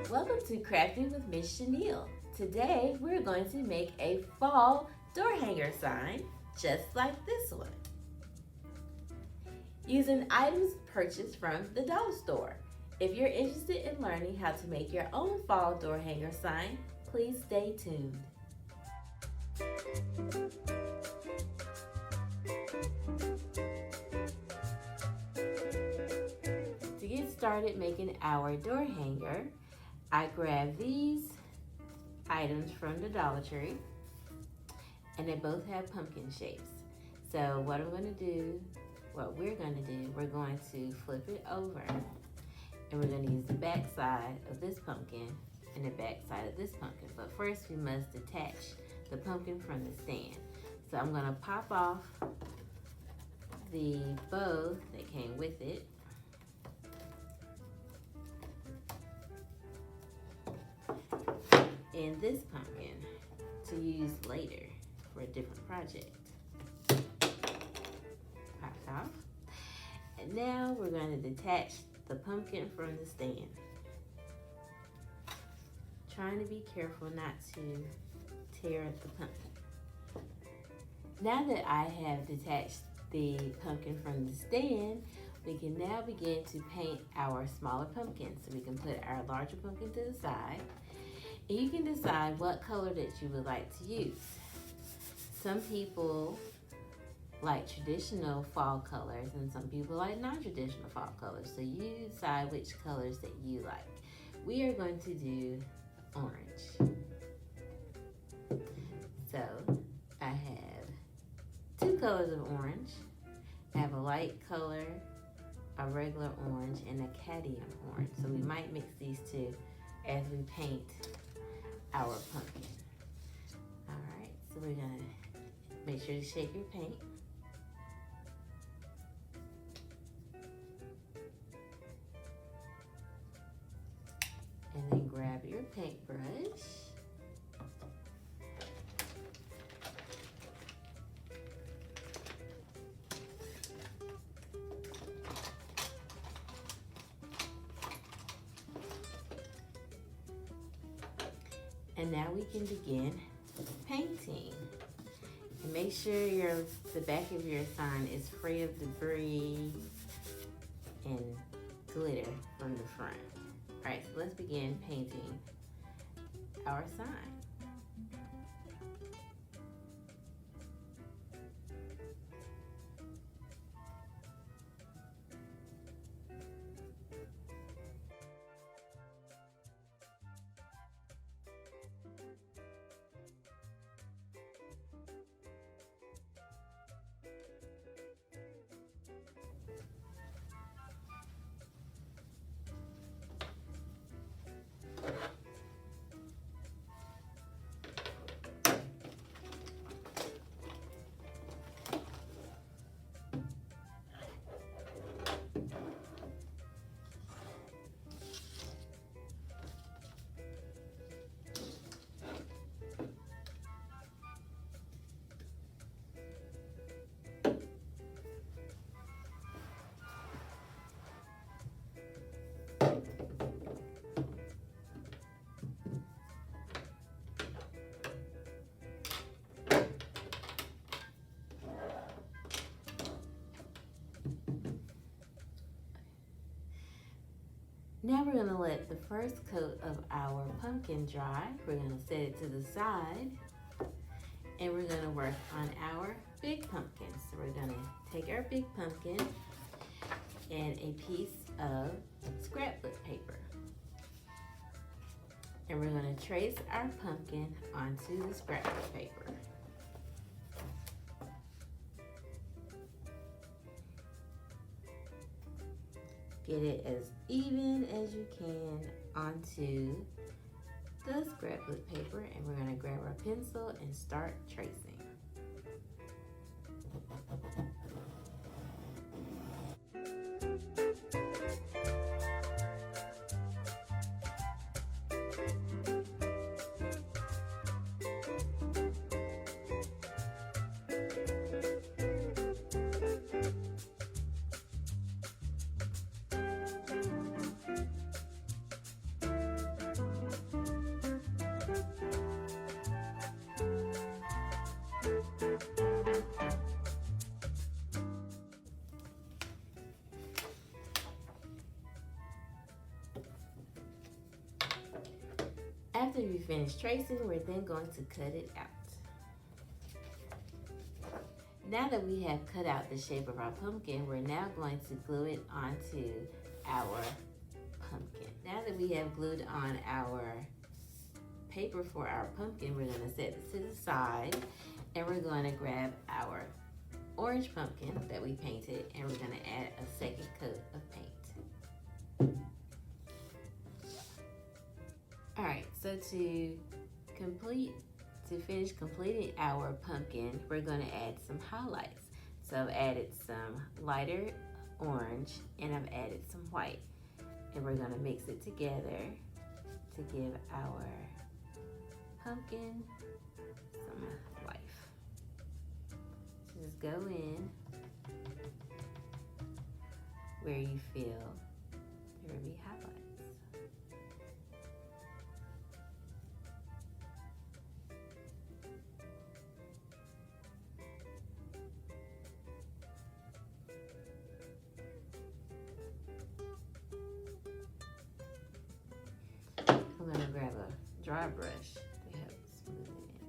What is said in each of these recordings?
Welcome to Crafting with Miss Chineal. Today we're going to make a fall door hanger sign just like this one. Using items purchased from the dollar store. If you're interested in learning how to make your own fall door hanger sign, please stay tuned. To get started making our door hanger, I grabbed these items from the Dollar Tree, and they both have pumpkin shapes. So what we're going to do, we're going to flip it over, and we're going to use the back side of this pumpkin and the back side of this pumpkin. But first we must detach the pumpkin from the stand. So I'm going to pop off the bow that came with it. And this pumpkin to use later for a different project. Pop it off. And now we're going to detach the pumpkin from the stand. Trying to be careful not to tear up the pumpkin. Now that I have detached the pumpkin from the stand, we can now begin to paint our smaller pumpkin. So we can put our larger pumpkin to the side. And you can decide what color that you would like to use. Some people like traditional fall colors and some people like non-traditional fall colors. So you decide which colors that you like. We are going to do orange. So I have two colors of orange. I have a light color, a regular orange, and a cadmium orange. So we might mix these two as we paint our pumpkin. All right, so we're gonna make sure to shake your paint. And then grab your paintbrush. And now we can begin painting. And make sure the back of your sign is free of debris and glitter from the front. All right, so let's begin painting our sign. Now we're going to let the first coat of our pumpkin dry. We're going to set it to the side, and we're going to work on our big pumpkin. So we're going to take our big pumpkin and a piece of scrapbook paper. And we're going to trace our pumpkin onto the scrapbook paper. Get it as even as you can onto the scrapbook paper, and we're going to grab our pencil and start tracing. After we finish tracing, we're then going to cut it out. Now that we have cut out the shape of our pumpkin, we're now going to glue it onto our pumpkin. Now that we have glued on our paper for our pumpkin, we're going to set it to the side, and we're going to grab our orange pumpkin that we painted, and we're going to add a second coat of paint. Alright, so to finish completing our pumpkin, we're going to add some highlights. So I've added some lighter orange and I've added some white. And we're going to mix it together to give our pumpkin some life. So just go in where you feel there will be highlights. I'm going to grab a dry brush to help smooth it in.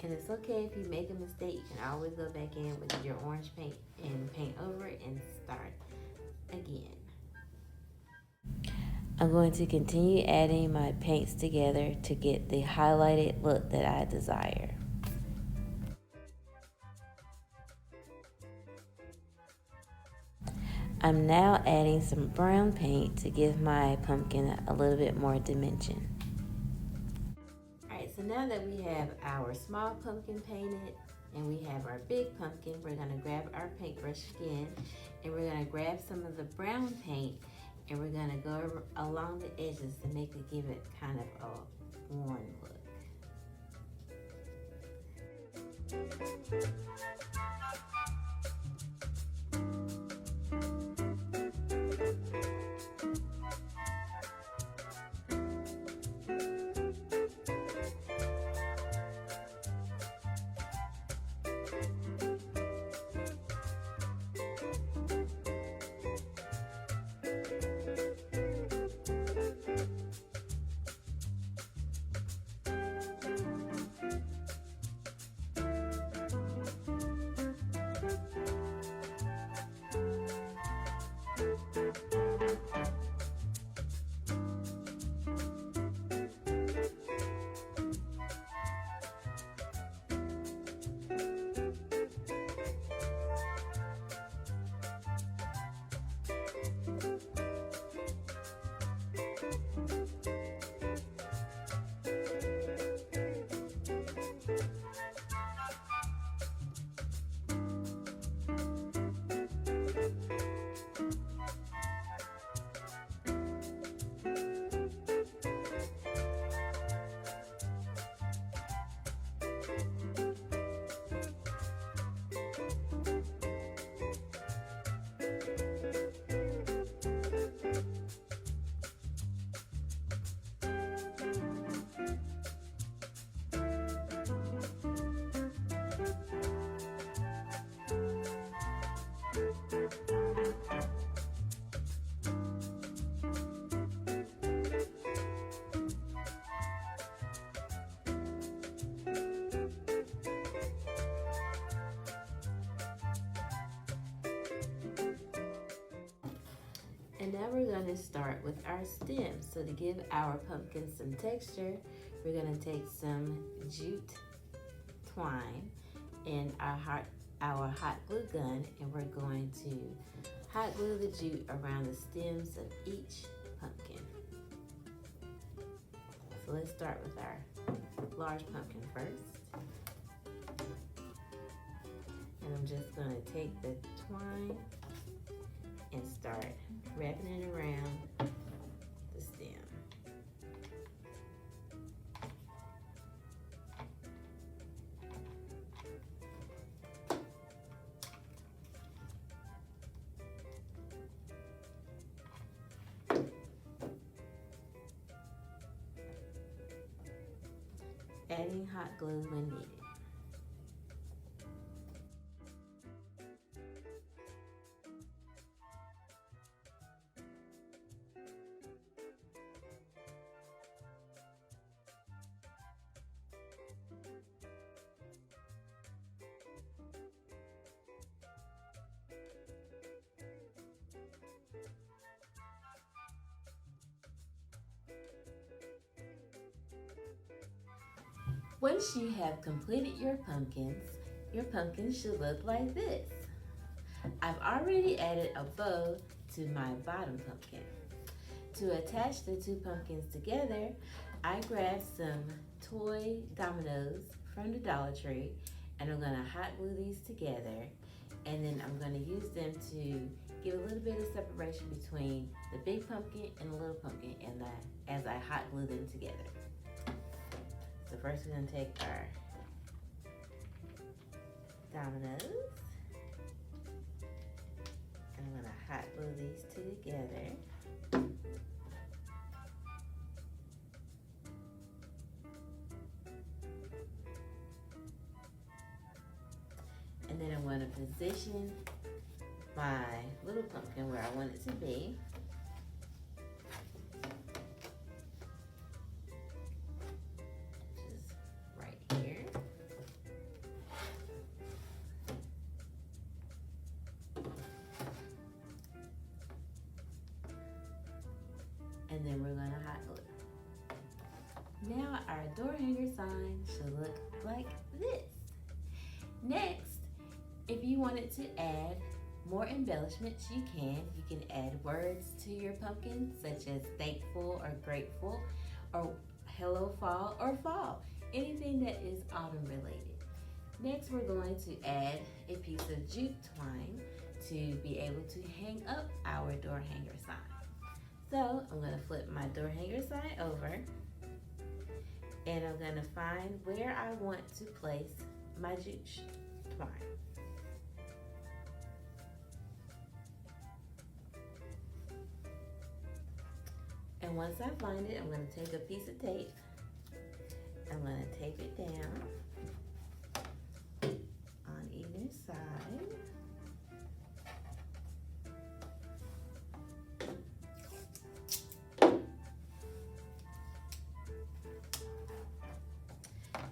And it's okay if you make a mistake. You can always go back in with your orange paint and paint over it and start again. I'm going to continue adding my paints together to get the highlighted look that I desire. I'm now adding some brown paint to give my pumpkin a little bit more dimension. So now that we have our small pumpkin painted and we have our big pumpkin, we're going to grab our paintbrush again and we're going to grab some of the brown paint and we're going to go along the edges to give it kind of a worn look. we're going to start with our stem. So to give our pumpkin some texture, we're going to take some jute twine and our hot glue gun, and we're going to hot glue the jute around the stems of each pumpkin. So let's start with our large pumpkin first. And I'm just going to take the twine and start wrapping it around the stem. Adding hot glue when needed. Once you have completed your pumpkins should look like this. I've already added a bow to my bottom pumpkin. To attach the two pumpkins together, I grabbed some toy dominoes from the Dollar Tree, and I'm going to hot glue these together, and then I'm going to use them to give a little bit of separation between the big pumpkin and the little pumpkin as I hot glue them together. So first we're going to take our dominoes, and I'm going to hot glue these two together. And then I'm going to position my little pumpkin where I want it to be. And then we're going to hot glue. Now our door hanger sign should look like this. Next, if you wanted to add more embellishments, you can. You can add words to your pumpkin, such as thankful or grateful, or hello fall or fall. Anything that is autumn related. Next, we're going to add a piece of jute twine to be able to hang up our door hanger sign. So I'm going to flip my door hanger sign over, and I'm going to find where I want to place my jute twine. And once I find it, I'm going to take a piece of tape. I'm going to tape it down on either side.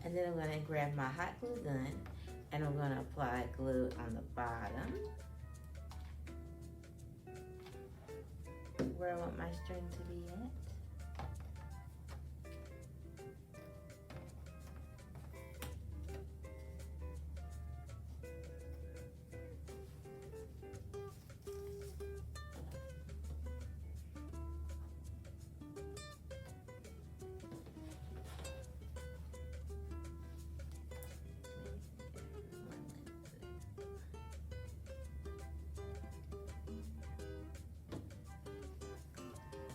And then I'm going to grab my hot glue gun, and I'm going to apply glue on the bottom where I want my string to be at.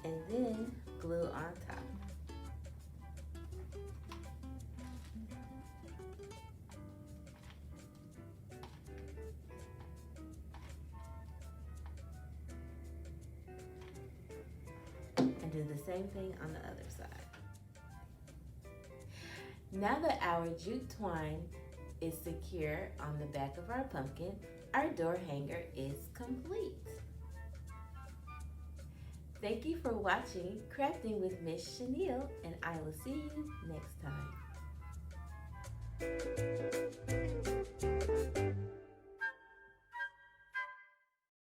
And then glue on top. And do the same thing on the other side. Now that our jute twine is secure on the back of our pumpkin, our door hanger is complete. Thank you for watching Crafting with Miss Chineal, and I will see you next time.